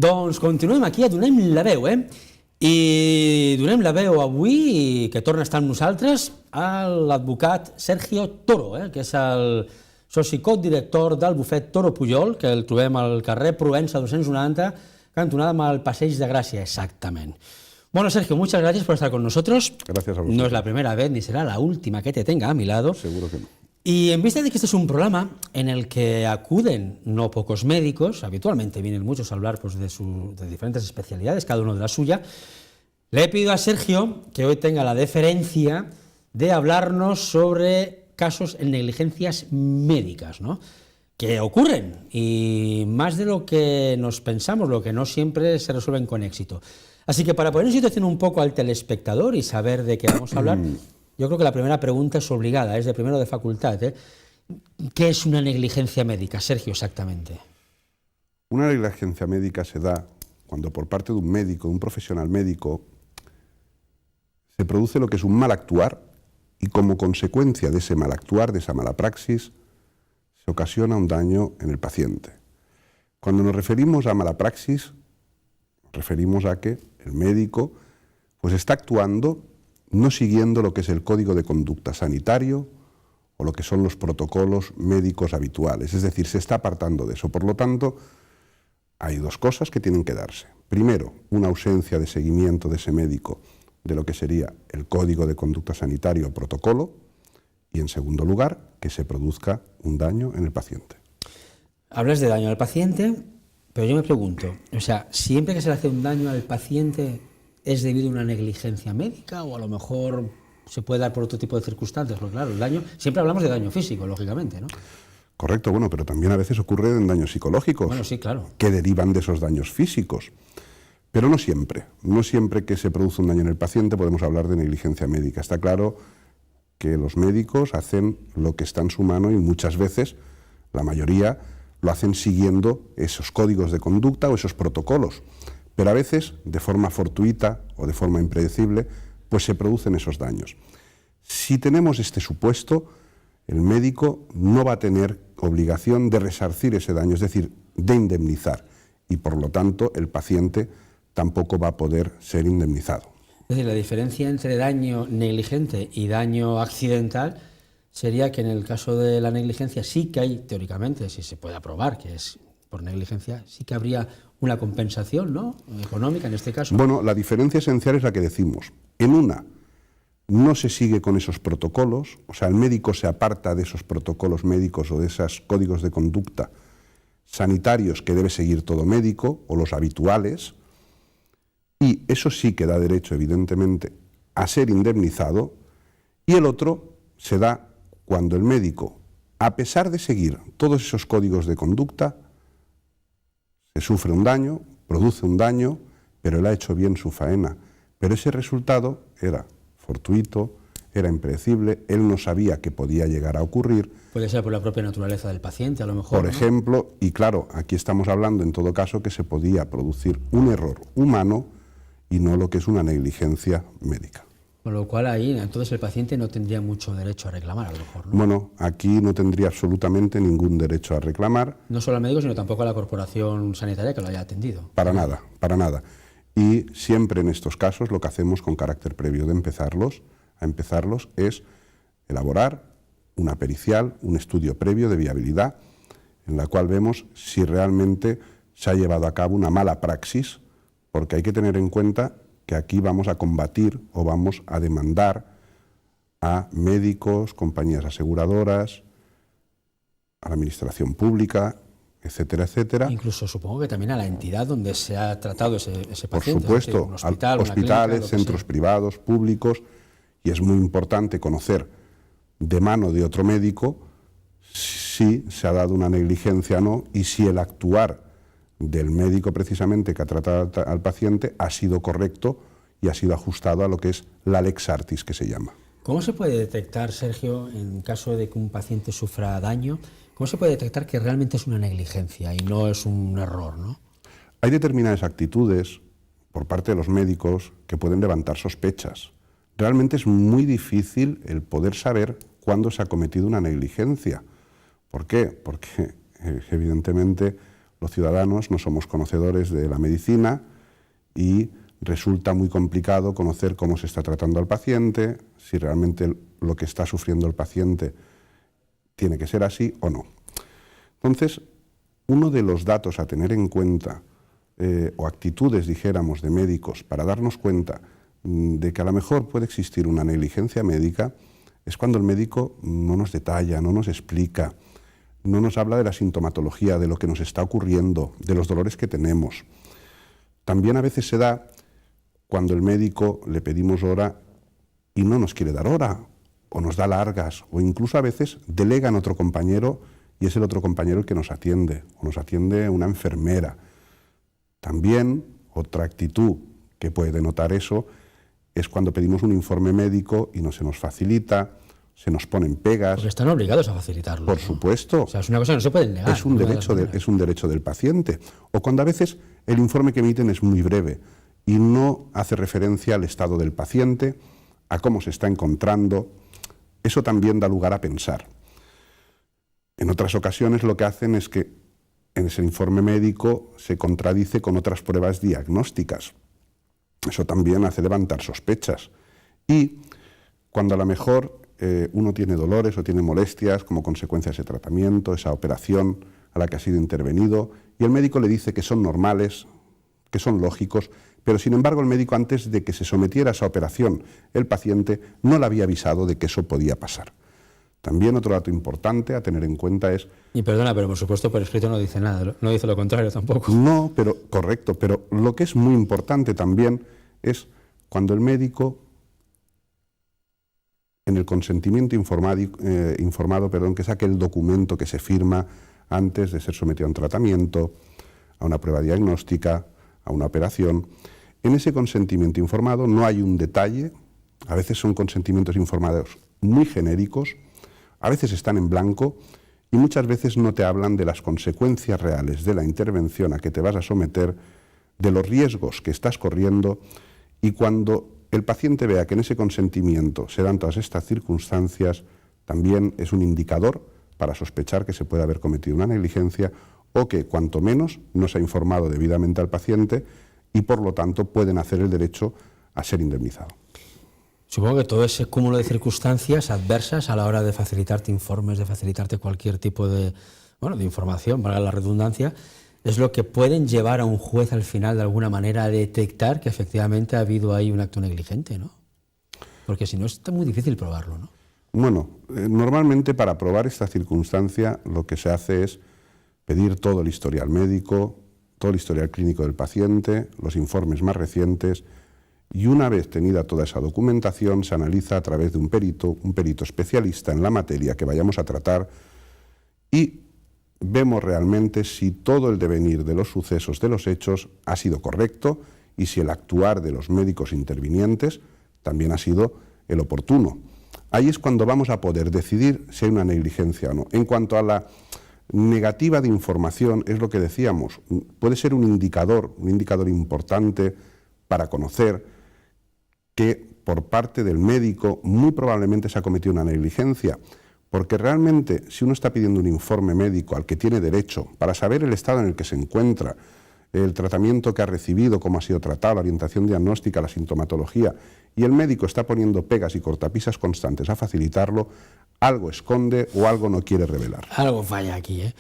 Doncs continuem aquí a Donem la veu, I donem la veu avui, que torna a estar amb nosaltres, a l'advocat Sergio Toro, que és el soci codirector del bufet Toro Pujol, que el trobem al carrer Provença 290, cantonada amb el Passeig de Gràcia, exactament. Bueno, Sergio, muchas gracias por estar con nosotros. Gracias a vosotros. No es la primera vez ni será la última que te tenga a mi lado. Seguro que no. Y en vista de que este es un programa en el que acuden no pocos médicos, habitualmente vienen muchos a hablar pues, de diferentes especialidades, cada uno de la suya, le he pedido a Sergio que hoy tenga la deferencia de hablarnos sobre casos en negligencias médicas, ¿no?, que ocurren, y más de lo que nos pensamos, lo que no siempre se resuelven con éxito. Así que para poner en situación un poco al telespectador y saber de qué vamos a hablar, yo creo que la primera pregunta es obligada, es de primero de facultad. ¿Qué es una negligencia médica, Sergio, exactamente? Una negligencia médica se da cuando por parte de un médico, de un profesional médico, se produce lo que es un mal actuar y como consecuencia de ese mal actuar, de esa mala praxis, se ocasiona un daño en el paciente. Cuando nos referimos a mala praxis, nos referimos a que el médico pues está actuando no siguiendo lo que es el código de conducta sanitario o lo que son los protocolos médicos habituales, es decir, se está apartando de eso. Por lo tanto, hay dos cosas que tienen que darse. Primero, una ausencia de seguimiento de ese médico de lo que sería el código de conducta sanitario o protocolo, y en segundo lugar, que se produzca un daño en el paciente. Hablas de daño al paciente, pero yo me pregunto, o sea, ¿siempre que se le hace un daño al paciente es debido a una negligencia médica o a lo mejor se puede dar por otro tipo de circunstancias? Porque claro, el daño, siempre hablamos de daño físico, lógicamente, ¿no? Correcto, bueno, pero también a veces ocurren daños psicológicos, bueno, sí, claro, que derivan de esos daños físicos. Pero no siempre que se produce un daño en el paciente podemos hablar de negligencia médica. Está claro que los médicos hacen lo que está en su mano y muchas veces, la mayoría, lo hacen siguiendo esos códigos de conducta o esos protocolos. Pero a veces, de forma fortuita o de forma impredecible, pues se producen esos daños. Si tenemos este supuesto, el médico no va a tener obligación de resarcir ese daño, es decir, de indemnizar, y por lo tanto el paciente tampoco va a poder ser indemnizado. Es decir, la diferencia entre daño negligente y daño accidental sería que en el caso de la negligencia sí que hay, teóricamente, si se puede probar que es por negligencia, sí que habría una compensación, ¿no?, económica en este caso. Bueno, la diferencia esencial es la que decimos. En una, no se sigue con esos protocolos, o sea, el médico se aparta de esos protocolos médicos o de esos códigos de conducta sanitarios que debe seguir todo médico, o los habituales, y eso sí que da derecho, evidentemente, a ser indemnizado, y el otro se da cuando el médico, a pesar de seguir todos esos códigos de conducta, se sufre un daño, produce un daño, pero él ha hecho bien su faena. Pero ese resultado era fortuito, era impredecible, él no sabía que podía llegar a ocurrir. Puede ser por la propia naturaleza del paciente, a lo mejor. Por ejemplo, y claro, aquí estamos hablando en todo caso que se podía producir un error humano y no lo que es una negligencia médica. Con lo cual ahí, entonces el paciente no tendría mucho derecho a reclamar, a lo mejor, ¿no? Bueno, aquí no tendría absolutamente ningún derecho a reclamar. No solo al médico, sino tampoco a la corporación sanitaria que lo haya atendido. Para nada, para nada. Y siempre en estos casos lo que hacemos con carácter previo de empezarlos es elaborar una pericial, un estudio previo de viabilidad, en la cual vemos si realmente se ha llevado a cabo una mala praxis, porque hay que tener en cuenta que aquí vamos a combatir o vamos a demandar a médicos, compañías aseguradoras, a la administración pública, etcétera, etcétera. Incluso supongo que también a la entidad donde se ha tratado ese Por paciente. supuesto, un hospital, hospitales, clínica, centros privados, públicos, y es muy importante conocer de mano de otro médico si se ha dado una negligencia o no y si el actuar del médico precisamente que ha tratado al paciente ha sido correcto y ha sido ajustado a lo que es la lex artis, que se llama. ¿Cómo se puede detectar, Sergio, en caso de que un paciente sufra daño, cómo se puede detectar que realmente es una negligencia y no es un error, ¿no? Hay determinadas actitudes por parte de los médicos que pueden levantar sospechas. Realmente es muy difícil el poder saber cuándo se ha cometido una negligencia. ¿Por qué? Porque evidentemente Los ciudadanos no somos conocedores de la medicina y resulta muy complicado conocer cómo se está tratando al paciente, si realmente lo que está sufriendo el paciente tiene que ser así o no. Entonces, uno de los datos a tener en cuenta, o actitudes, dijéramos, de médicos para darnos cuenta de que a lo mejor puede existir una negligencia médica, es cuando el médico no nos detalla, no nos explica, no nos habla de la sintomatología, de lo que nos está ocurriendo, de los dolores que tenemos. También a veces se da cuando el médico le pedimos hora y no nos quiere dar hora, o nos da largas, o incluso a veces delega en otro compañero y es el otro compañero el que nos atiende, o nos atiende una enfermera. También otra actitud que puede denotar eso es cuando pedimos un informe médico y no se nos facilita, se nos ponen pegas. Porque están obligados a facilitarlo. Por ¿no? supuesto. O sea, es una cosa que no se puede negar. Es un derecho del paciente. O cuando a veces el informe que emiten es muy breve y no hace referencia al estado del paciente, a cómo se está encontrando. Eso también da lugar a pensar. En otras ocasiones lo que hacen es que en ese informe médico se contradice con otras pruebas diagnósticas. Eso también hace levantar sospechas. Y cuando a lo mejor uno tiene dolores o tiene molestias como consecuencia de ese tratamiento, esa operación a la que ha sido intervenido, y el médico le dice que son normales, que son lógicos, pero sin embargo el médico, antes de que se sometiera a esa operación el paciente, no le había avisado de que eso podía pasar. También otro dato importante a tener en cuenta es... Y perdona, pero por supuesto por escrito no dice nada, no dice lo contrario tampoco. No, pero correcto, pero lo que es muy importante también es cuando el médico, en el consentimiento informado, que es aquel documento que se firma antes de ser sometido a un tratamiento, a una prueba diagnóstica, a una operación. En ese consentimiento informado no hay un detalle, a veces son consentimientos informados muy genéricos, a veces están en blanco y muchas veces no te hablan de las consecuencias reales de la intervención a que te vas a someter, de los riesgos que estás corriendo, y cuando el paciente vea que en ese consentimiento se dan todas estas circunstancias, también es un indicador para sospechar que se puede haber cometido una negligencia o que, cuanto menos, no se ha informado debidamente al paciente y, por lo tanto, pueden hacer el derecho a ser indemnizado. Supongo que todo ese cúmulo de circunstancias adversas a la hora de facilitarte informes, de facilitarte cualquier tipo de información, valga la redundancia, es lo que pueden llevar a un juez al final de alguna manera a detectar que efectivamente ha habido ahí un acto negligente, ¿no? Porque si no es muy difícil probarlo, ¿no? Bueno, normalmente para probar esta circunstancia lo que se hace es pedir todo el historial médico, todo el historial clínico del paciente, los informes más recientes, y una vez tenida toda esa documentación se analiza a través de un perito especialista en la materia que vayamos a tratar, y vemos realmente si todo el devenir de los sucesos, de los hechos, ha sido correcto y si el actuar de los médicos intervinientes también ha sido el oportuno. Ahí es cuando vamos a poder decidir si hay una negligencia o no. En cuanto a la negativa de información, es lo que decíamos, puede ser un indicador importante para conocer que por parte del médico muy probablemente se ha cometido una negligencia, porque realmente si uno está pidiendo un informe médico al que tiene derecho para saber el estado en el que se encuentra, el tratamiento que ha recibido, cómo ha sido tratado, la orientación diagnóstica, la sintomatología, y el médico está poniendo pegas y cortapisas constantes a facilitarlo, algo esconde o algo no quiere revelar. Algo falla aquí, ¿eh?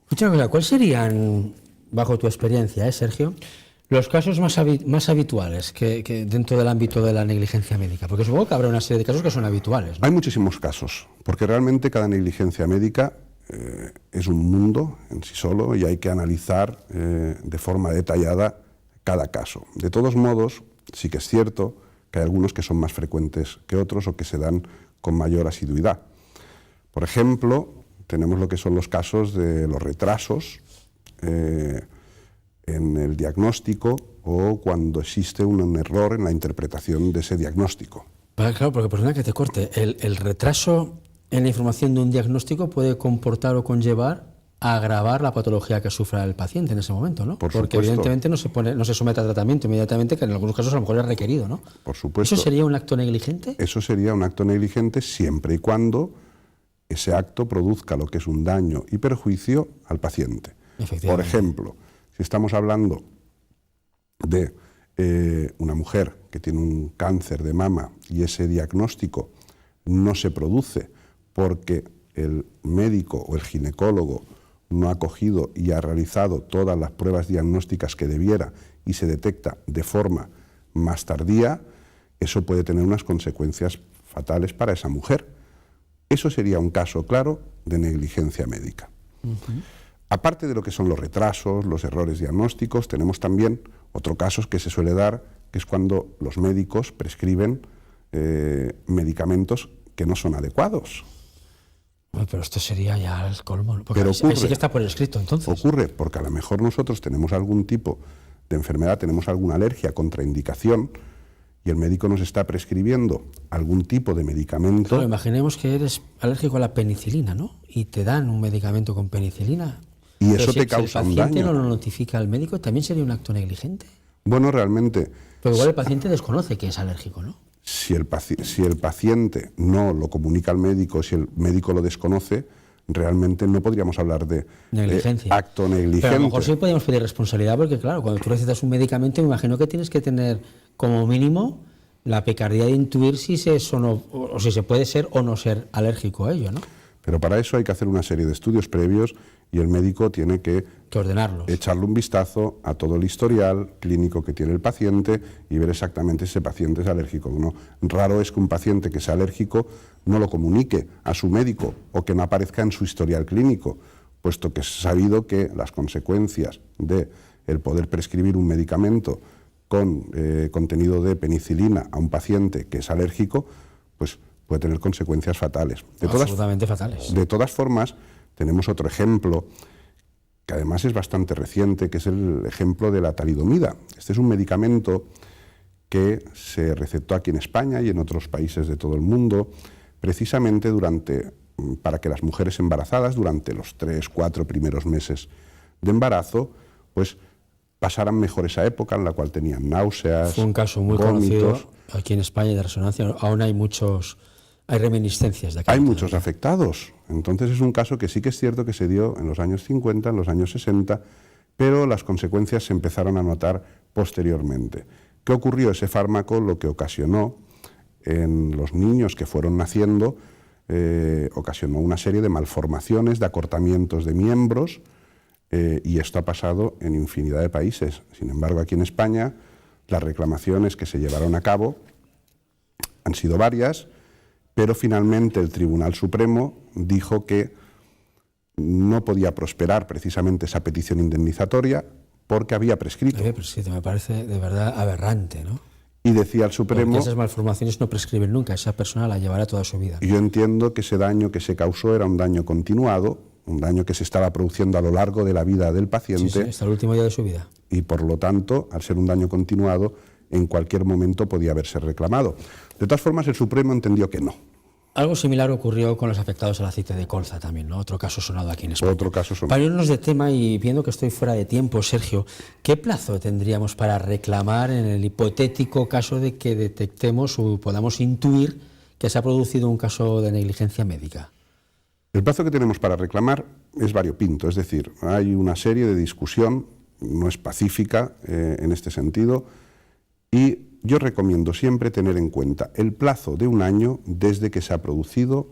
Escucha una cosa, ¿cuáles serían, bajo tu experiencia, Sergio, los casos más habituales que dentro del ámbito de la negligencia médica? Porque supongo que habrá una serie de casos que son habituales, ¿no? Hay muchísimos casos, porque realmente cada negligencia médica es un mundo en sí solo y hay que analizar de forma detallada cada caso. De todos modos, sí que es cierto que hay algunos que son más frecuentes que otros o que se dan con mayor asiduidad. Por ejemplo, tenemos lo que son los casos de los retrasos en el diagnóstico o cuando existe un error en la interpretación de ese diagnóstico. Claro, porque perdona que te corte, el retraso en la información de un diagnóstico puede comportar o conllevar a agravar la patología que sufra el paciente en ese momento, ¿no? Porque evidentemente no se somete a tratamiento inmediatamente, que en algunos casos a lo mejor es requerido, ¿no? Por supuesto. ¿Eso sería un acto negligente? Eso sería un acto negligente siempre y cuando ese acto produzca lo que es un daño y perjuicio al paciente. Por ejemplo, si estamos hablando de una mujer que tiene un cáncer de mama y ese diagnóstico no se produce porque el médico o el ginecólogo no ha cogido y ha realizado todas las pruebas diagnósticas que debiera y se detecta de forma más tardía, eso puede tener unas consecuencias fatales para esa mujer. Eso sería un caso claro de negligencia médica. Aparte de lo que son los retrasos, los errores diagnósticos, tenemos también otro caso que se suele dar, que es cuando los médicos prescriben medicamentos que no son adecuados. Pero esto sería ya el colmo, porque Pero ocurre, sí que está por escrito, entonces. Ocurre porque a lo mejor nosotros tenemos algún tipo de enfermedad, tenemos alguna alergia, contraindicación, y el médico nos está prescribiendo algún tipo de medicamento. Claro, imaginemos que eres alérgico a la penicilina, ¿no? Y te dan un medicamento con penicilina. Y eso te causa un daño. Si el paciente no lo notifica al médico, ¿también sería un acto negligente? Bueno, realmente... Pero igual el paciente desconoce que es alérgico, ¿no? Si el paciente no lo comunica al médico, si el médico lo desconoce, realmente no podríamos hablar de negligencia. Acto negligente. Pero a lo mejor sí podríamos pedir responsabilidad, porque claro, cuando tú recetas un medicamento, me imagino que tienes que tener como mínimo la picardía de intuir si si se puede ser o no ser alérgico a ello, ¿no? Pero para eso hay que hacer una serie de estudios previos y el médico tiene que ordenarlos, echarle un vistazo a todo el historial clínico que tiene el paciente y ver exactamente si ese paciente es alérgico o no. Raro es que un paciente que sea alérgico no lo comunique a su médico o que no aparezca en su historial clínico, puesto que es sabido que las consecuencias de el poder prescribir un medicamento con contenido penicilina a un paciente que es alérgico, pues puede tener consecuencias fatales. Absolutamente fatales. De todas formas, tenemos otro ejemplo, que además es bastante reciente, que es el ejemplo de la talidomida. Este es un medicamento que se recetó aquí en España y en otros países de todo el mundo, precisamente para que las mujeres embarazadas, durante los 3-4 primeros meses de embarazo, pues pasaran mejor esa época en la cual tenían náuseas. Fue un caso muy vómitos. conocido aquí en España de resonancia. Aún hay reminiscencias de aquella. Hay muchos afectados. Entonces es un caso que sí que es cierto que se dio en los años 50, en los años 60, pero las consecuencias se empezaron a notar posteriormente. ¿Qué ocurrió? Ese fármaco lo que ocasionó en los niños que fueron naciendo, ocasionó una serie de malformaciones, de acortamientos de miembros, y esto ha pasado en infinidad de países. Sin embargo, aquí en España, las reclamaciones que se llevaron a cabo han sido varias, pero finalmente el Tribunal Supremo dijo que no podía prosperar precisamente esa petición indemnizatoria porque había prescrito. Me parece de verdad aberrante, ¿no? Y decía el Supremo... Porque esas malformaciones no prescriben nunca, esa persona la llevará toda su vida. Yo entiendo que ese daño que se causó era un daño continuado, un daño que se estaba produciendo a lo largo de la vida del paciente. Sí, hasta el último día de su vida. Y por lo tanto, al ser un daño continuado, en cualquier momento podía haberse reclamado. De todas formas, el Supremo entendió que no. Algo similar ocurrió con los afectados al aceite de colza también, ¿no? Otro caso sonado aquí en España. Otro caso sonado. Para irnos de tema y viendo que estoy fuera de tiempo, Sergio, ¿qué plazo tendríamos para reclamar en el hipotético caso de que detectemos o podamos intuir que se ha producido un caso de negligencia médica? El plazo que tenemos para reclamar es variopinto, es decir, hay una serie de discusión, no es pacífica en este sentido, y yo recomiendo siempre tener en cuenta el plazo de 1 año desde que se ha producido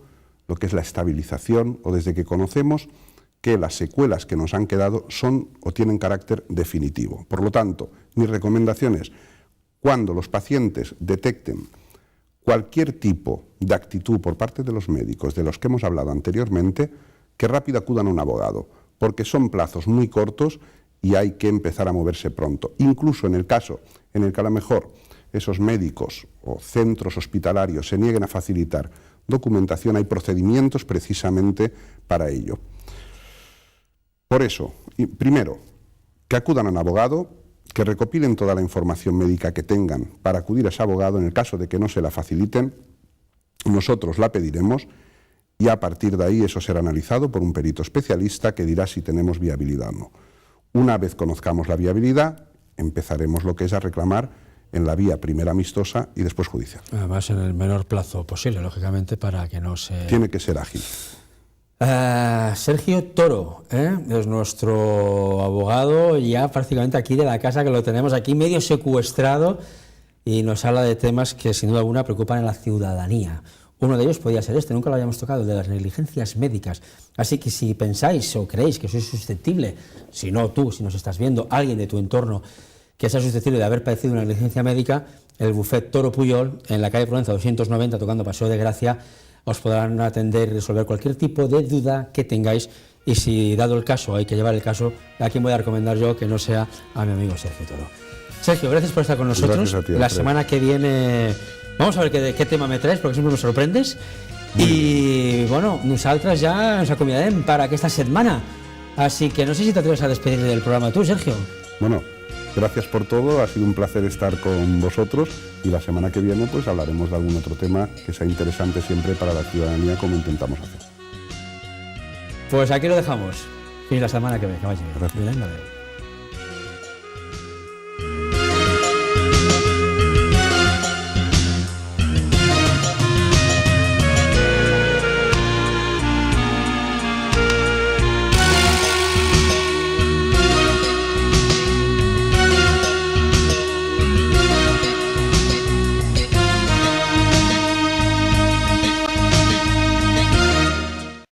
lo que es la estabilización o desde que conocemos que las secuelas que nos han quedado son o tienen carácter definitivo. Por lo tanto, mi recomendación es, cuando los pacientes detecten cualquier tipo de actitud por parte de los médicos de los que hemos hablado anteriormente, que rápido acudan a un abogado, porque son plazos muy cortos y hay que empezar a moverse pronto. Incluso en el caso en el que a lo mejor esos médicos o centros hospitalarios se nieguen a facilitar documentación, hay procedimientos precisamente para ello. Por eso, primero, que acudan a un abogado, que recopilen toda la información médica que tengan para acudir a ese abogado. En el caso de que no se la faciliten, nosotros la pediremos y a partir de ahí eso será analizado por un perito especialista que dirá si tenemos viabilidad o no. Una vez conozcamos la viabilidad, empezaremos lo que es a reclamar en la vía primera amistosa y después judicial. Además, en el menor plazo posible, lógicamente, para que no se... Tiene que ser ágil. Sergio Toro, es nuestro abogado ya prácticamente aquí de la casa, que lo tenemos aquí medio secuestrado y nos habla de temas que sin duda alguna preocupan a la ciudadanía. Uno de ellos podría ser este, nunca lo habíamos tocado, el de las negligencias médicas. Así que si pensáis o creéis que sois susceptible, si no tú, si nos estás viendo, alguien de tu entorno que sea susceptible de haber padecido una negligencia médica, el Bufet Toro Puyol, en la calle Provenza 290, tocando Paseo de Gracia, os podrán atender y resolver cualquier tipo de duda que tengáis. Y si, dado el caso, hay que llevar el caso, ¿a quién voy a recomendar yo que no sea a mi amigo Sergio Toro? Sergio, gracias por estar con nosotros. Gracias a ti, la Alfred. semana que viene vamos a ver qué tema me traes, porque siempre nos sorprendes. Y bueno, nosaltres ja ens acomiadem per aquesta setmana. Así que no sé si te atreves a despedir del programa tú, Sergio. Bueno, gracias por todo, ha sido un placer estar con vosotros y la semana que viene pues hablaremos de algún otro tema que sea interesante siempre para la ciudadanía, como intentamos hacer. Pues aquí lo dejamos. Fins la setmana que ve, que vagi bé. Gràcies. Vinga, adéu.